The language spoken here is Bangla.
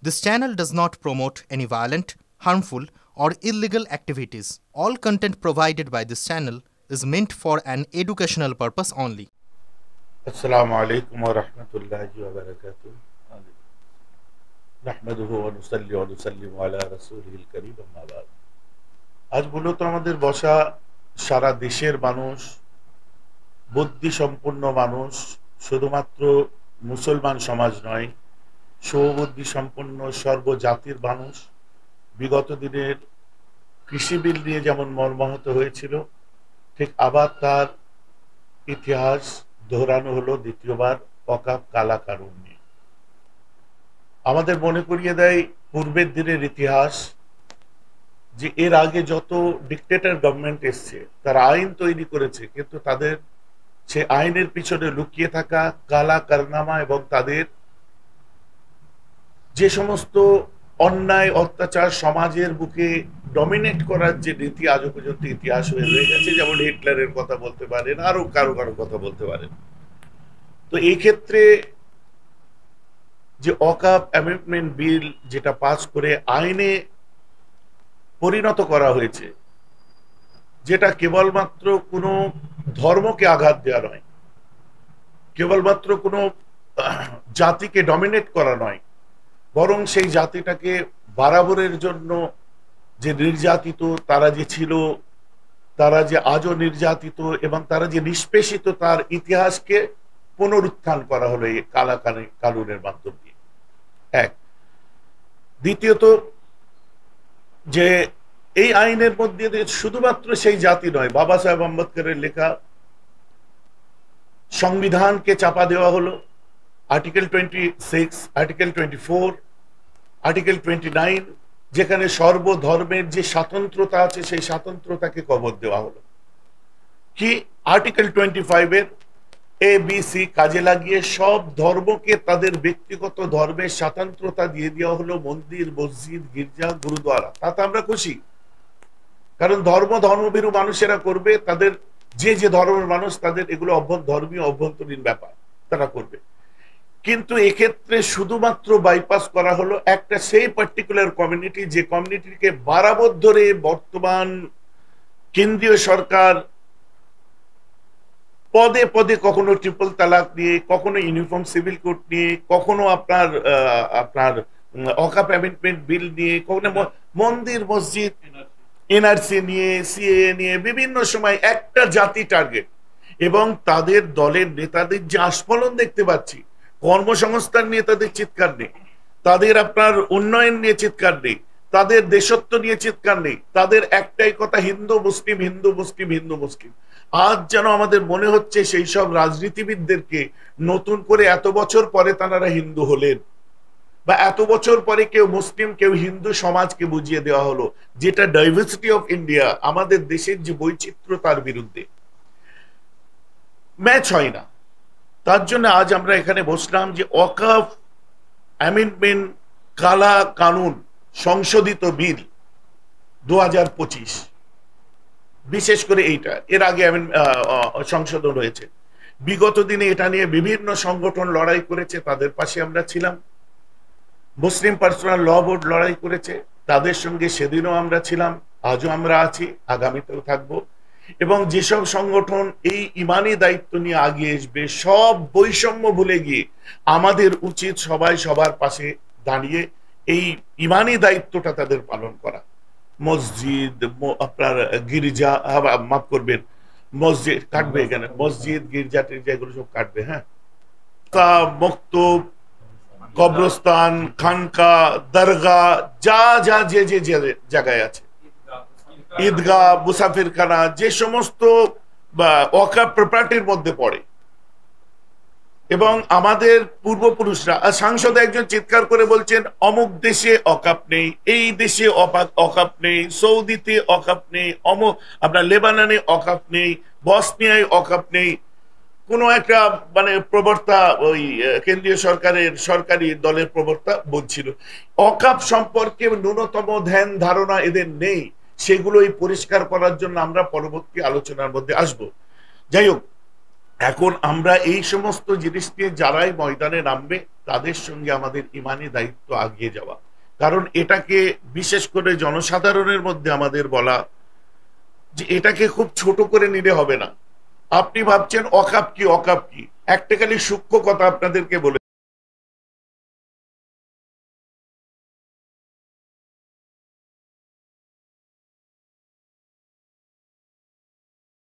This channel does not promote any violent, harmful, or illegal activities. All content provided by this channel is meant for an educational purpose only. السلام عليكم ورحمة الله وبركاته. نحمده ونصلي ونسلم على رسوله الكريم أما بعد. আজ মূলত আমাদের বসা সারা দেশের মানুষ, বুদ্ধি সম্পন্ন মানুষ, শুধুমাত্র মুসলমান সমাজ নয়, সুবুদ্ধি সম্পন্ন সর্বজাতির মানুষ বিগত দিনের কৃষি বিল নিয়ে যেমন মর্মাহত হয়েছিল, ঠিক আবার তার ইতিহাস দোহরানো হলো দ্বিতীয়বার ওয়াকফ কালা কানুন নিয়ে। আমাদের মনে করিয়ে দেয় পূর্বের দিনের ইতিহাস, যে এর আগে যত ডিক্টেটর গভর্নমেন্ট এসছে তারা আইন তৈরি করেছে, কিন্তু তাদের সে আইনের পিছনে লুকিয়ে থাকা কালা কারনামা এবং তাদের যে সমস্ত অন্যায় অত্যাচার সমাজের বুকে ডমিনেট করার যে নীতি আজও পর্যন্ত ইতিহাস হয়ে রয়ে গেছে, যেমন হিটলারের কথা বলতে পারেন, আরো কারো কারো কথা বলতে পারেন। তো এই ক্ষেত্রে যে ওয়াকফ অ্যামেন্ডমেন্ট বিল যেটা পাস করে আইনে পরিণত করা হয়েছে, যেটা কেবলমাত্র কোনো ধর্মকে আঘাত দেওয়া নয়, কেবলমাত্র কোনো জাতিকে ডমিনেট করা নয়, বরং সেই জাতিটাকে বরাবরের জন্য যে নির্যাতিত তারা যে ছিল, তারা যে আজও নির্যাতিত এবং তারা যে নিষ্পেষিত, তার ইতিহাসকে পুনরুত্থান করা হলো এই কালা কানুনের মাধ্যম দিয়ে। এক, দ্বিতীয়ত যে এই আইনের মধ্যে শুধুমাত্র সেই জাতি নয়, বাবা সাহেব আম্বেদকরের লেখা সংবিধানকে চাপা দেওয়া হলো। আর্টিকেল 26, আর্টিকেল 24, আর্টিকেল 29, যেখানে সর্বধর্মের যে স্বাতন্ত্রতা আছে সেই স্বাতন্ত্রতাকে কবর দেওয়া হলো। কি আর্টিকেল 25 এর ABC কাজে লাগিয়ে সব ধর্মকে তাদের ব্যক্তিগত ধর্মের স্বাতন্ত্রতা দিয়ে দেওয়া হলো, মন্দির, মসজিদ, গির্জা, গুরুদ্বারা। তাতে আমরা খুশি, কারণ ধর্মভীরু মানুষেরা করবে, তাদের যে যে ধর্মের মানুষ তাদের এগুলো ধর্মীয় অভ্যন্তরীণ ব্যাপার, তারা করবে। কিন্তু এক্ষেত্রে শুধুমাত্র বাইপাস করা হলো একটা সেই পার্টিকুলার কমিউনিটি, যে কমিউনিটিকে বরাবর ধরে বর্তমান কেন্দ্রীয় সরকার পদে পদে কখনো ট্রিপল তালাক নিয়ে, কখনো ইউনিফর্ম সিভিল কোড নিয়ে, কখনো আপনার ওয়াকফ অ্যামেন্ডমেন্ট বিল নিয়ে, কখনো মন্দির মসজিদ এনআরসি নিয়ে, সিএএ নিয়ে বিভিন্ন সময় একটা জাতি টার্গেট। এবং তাদের দলের নেতাদের যে আস্ফলন দেখতে পাচ্ছি, কর্মসংস্থান নিয়ে তাদের চিৎকার নেই, তাদের আপনার উন্নয়ন নিয়ে চিৎকার নেই, তাদের দেশত্ব নিয়ে চিৎকার নেই, তাদের একটাই কথা হিন্দু মুসলিম, হিন্দু মুসলিম, হিন্দু মুসলিম। আজ যেন আমাদের মনে হচ্ছে সেই সব রাজনীতিবিদদেরকে নতুন করে এত বছর পরে তারা হিন্দু হলেন, বা এত বছর পরে কেউ মুসলিম কেউ হিন্দু সমাজকে বুঝিয়ে দেওয়া হলো, যেটা ডাইভার্সিটি অফ ইন্ডিয়া, আমাদের দেশের যে বৈচিত্র্য তার বিরুদ্ধে ম্যাচ হয় না। তার জন্য আজ আমরা এখানে বসলাম যে ওয়াকফ অ্যামেন্ডমেন্ট কালা কানুন সংশোধিত বিল 2025, বিশেষ করে এইটা, এর আগে সংশোধন হয়েছে। বিগত দিনে এটা নিয়ে বিভিন্ন সংগঠন লড়াই করেছে, তাদের পাশে আমরা ছিলাম। মুসলিম পার্সোনাল ল বোর্ড লড়াই করেছে, তাদের সঙ্গে সেদিনও আমরা ছিলাম, আজও আমরা আছি, আগামীতেও থাকবো। এবং যেসব সংগঠন এই ইমানি দায়িত্ব নিয়ে আগিয়ে আসবে, সব বৈষম্য ভুলে গিয়ে আমাদের উচিত সবাই সবার পাশে দাঁড়িয়ে এই ইমানি দায়িত্বটা তাদের পালন করা। মসজিদ, আপনার গির্জা, মাফ করবেন, মসজিদ কাটবে, এখানে মসজিদ গির্জা টির্জা এগুলো সব কাটবে। হ্যাঁ, মক্তব, কবরস্থান, খানকা, দরগা, যা যা যে যে জায়গায় আছে, ঈদগাহ, মুসাফিরখানা, যে সমস্ত ওয়াকফ প্রপার্টির মধ্যে পড়ে। এবং আমাদের পূর্বপুরুষরা, সাংসদে একজন চিৎকার করে বলছেন অমুক দেশে ওয়াকফ নেই, এই দেশে ওয়াকফ নেই, সৌদিতে ওয়াকফ নেই, আপনার লেবাননে ওয়াকফ নেই, বসনিয়ায় ওয়াকফ নেই। কোনো একটা প্রবক্তা, ওই কেন্দ্রীয় সরকারের সরকারি দলের প্রবক্তা বলছিল ওয়াকফ সম্পর্কে ন্যূনতম ধ্যান ধারণা এদের নেই। সেগুলোই পরিষ্কার করার জন্য আমরা পরবর্তী আলোচনার মধ্যে আসব। যাই হোক, এখন আমরা এই সমস্ত জিনিস নিয়ে যারাই ময়দানে নামবে তাদের সঙ্গে আমাদের ইমানি দায়িত্ব আগিয়ে যাওয়া, কারণ এটাকে বিশেষ করে জনসাধারণের মধ্যে আমাদের বলা যে এটাকে খুব ছোট করে নিলে হবে না। আপনি ভাবছেন অকাপ কি, অকাপ কি, একটা খালি সূক্ষ্ম কথা আপনাদেরকে বলে